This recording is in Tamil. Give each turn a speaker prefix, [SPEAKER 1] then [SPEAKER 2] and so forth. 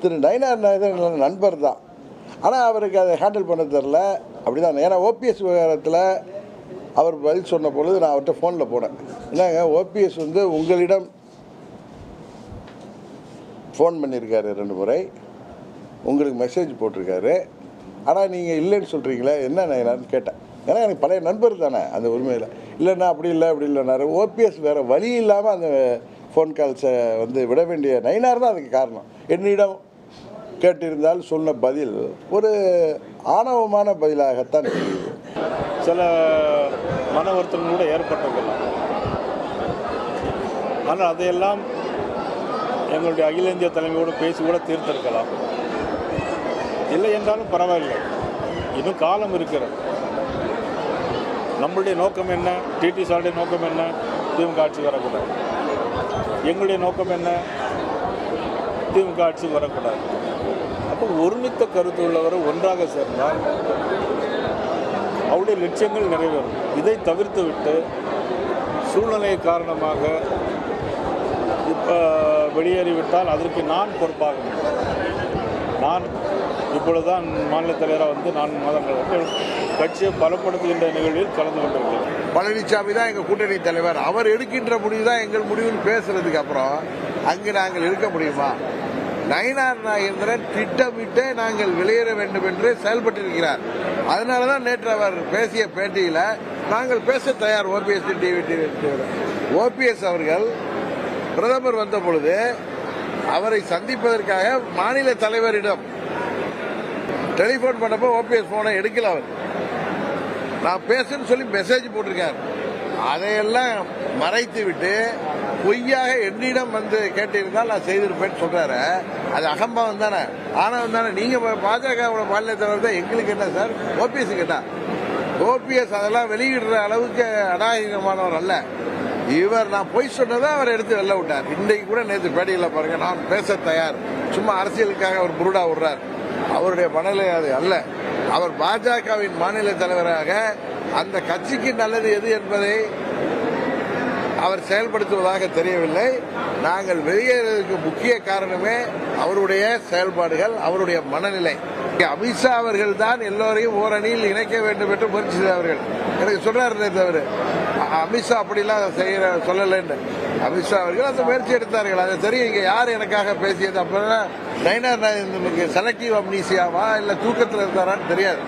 [SPEAKER 1] திரு நயினார் நாகேந்திரன் நண்பர் தான். ஆனால் அவருக்கு அதை ஹேண்டில் பண்ண தெரில. அப்படி தான். ஏன்னா ஓபிஎஸ் விவகாரத்தில் அவர் பதில் சொன்ன பொழுது நான் அவர்கிட்ட ஃபோனில் போனேன். என்னங்க ஓபிஎஸ் உங்களிடம் ஃபோன் பண்ணியிருக்காரு 2 முறை, உங்களுக்கு மெசேஜ் போட்டிருக்காரு. ஆனால் நீங்கள் இல்லைன்னு சொல்கிறீங்களே, என்ன நான் கேட்டேன். ஏன்னா எனக்கு பழைய நண்பர் தானே அந்த உரிமையில். இல்லைண்ணா அப்படி இல்லைனாரு. ஓபிஎஸ் வேறு வழி இல்லாமல் அந்த ஃபோன் கால்ஸை விட வேண்டிய நயினார் தான் அதுக்கு காரணம். என்னிடம் கேட்டிருந்தால் சொன்ன பதில் ஒரு ஆணவமான பதிலாகத்தான் தெரியுது.
[SPEAKER 2] சில மன வருத்தங்கள் கூட ஏற்பட்டிருக்கலாம். ஆனால் அதையெல்லாம் எங்களுடைய அகில இந்திய தலைமையோடு பேசி கூட தீர்த்திருக்கலாம். இல்லை என்றாலும் பரவாயில்லை, இன்னும் காலம் இருக்கிறது. நம்மளுடைய நோக்கம் என்ன? டிடி சாருடைய நோக்கம் என்ன? திமுக ஆட்சி வரக்கூடாது. எங்களுடைய நோக்கம் என்ன? திமுக ஆட்சி வரக்கூடாது. அப்போ ஒருமித்த கருத்து உள்ளவரை ஒன்றாக சேர்ந்தால் அவருடைய லட்சியங்கள் நிறைவேறும். இதை தவிர்த்து விட்டு சூழ்நிலை காரணமாக இப்போ வெளியேறிவிட்டால் அதற்கு நான் பொறுப்பாக முடியும். நான் இப்பொழுதுதான் மாநில தலைவராக 4 மாதங்கள் கட்சியை பலப்படுத்துகின்ற நிகழ்வில் கலந்து கொண்டிருக்கிறேன்.
[SPEAKER 1] பழனிசாமி தான் எங்கள் கூட்டணி தலைவர். அவர் எடுக்கின்ற முடிவு தான் எங்கள் முடிவுன்னு பேசுறதுக்கு அப்புறம் அங்கு நாங்கள் இருக்க முடியுமா? நயினார் நாகேந்திரன் திட்டமிட்டு நாங்கள் வெளியேற வேண்டும் என்று செயல்பட்டிருக்கிறார். அதனால தான் நேற்று அவர் பேசிய பேட்டியில் நாங்கள் பேச தயார். ஓபிஎஸ் அவர்கள் பிரதமர் வந்த பொழுது அவரை சந்திப்பதற்காக மாநில தலைவரிடம் டெலிபோன் பண்ணப்போ ஓபிஎஸ் போனை எடுக்கல. அவர் நான் பேசுன்னு சொல்லி மெசேஜ் போட்டிருக்கார். அதையெல்லாம் மறைத்து விட்டு பொய்யாக என்னிடம் கேட்டிருந்தால் நான் செய்திருப்பேன்னு சொல்றாரு. அது அகம்பாவம் தானே, ஆணவம் தானே. நீங்க பாஜகவோட மாநில தலைவர் தான், எங்களுக்கு என்ன சார்? ஓபிஎஸ் கேட்டா ஓபிஎஸ் அதெல்லாம் வெளியிடுற அளவுக்கு அநாகரிகமானவர் அல்ல இவர். நான் பொய் சொன்னதை அவர் எடுத்து வெளில விட்டார். இன்றைக்கு கூட நேற்று பேட்டியில் பாருங்க, நான் பேச தயார். சும்மா அரசியலுக்காக அவர் புருடா விடுறார். அவருடைய மனநிலை அது அல்ல. அவர் பாஜகவின் மாநில தலைவராக அந்த கட்சிக்கு நல்லது எது என்பதை அவர் செயல்படுத்துவதாக தெரியவில்லை. நாங்கள் வெளியேறதுக்கு முக்கிய காரணமே அவருடைய செயல்பாடுகள், அவருடைய மனநிலை. அமித்ஷா அவர்கள் தான் எல்லோரையும் ஓரணியில் இணைக்க வேண்டும் என்று முயற்சி செய்தவர்கள். எனக்கு சொல்றாரு தவிர அமித்ஷா அப்படிலாம் சொல்லலைன்னு. அமித்ஷா அவர்கள் அந்த முயற்சி எடுத்தார்கள். அது தெரியும். இங்க யார் எனக்காக பேசியது? அப்பதான் நயினார் நாகேந்திரனுக்கு செலக்டிவ் அம்னீசியாவா இல்ல தூக்கத்தில் இருந்தாரான்னு தெரியாது.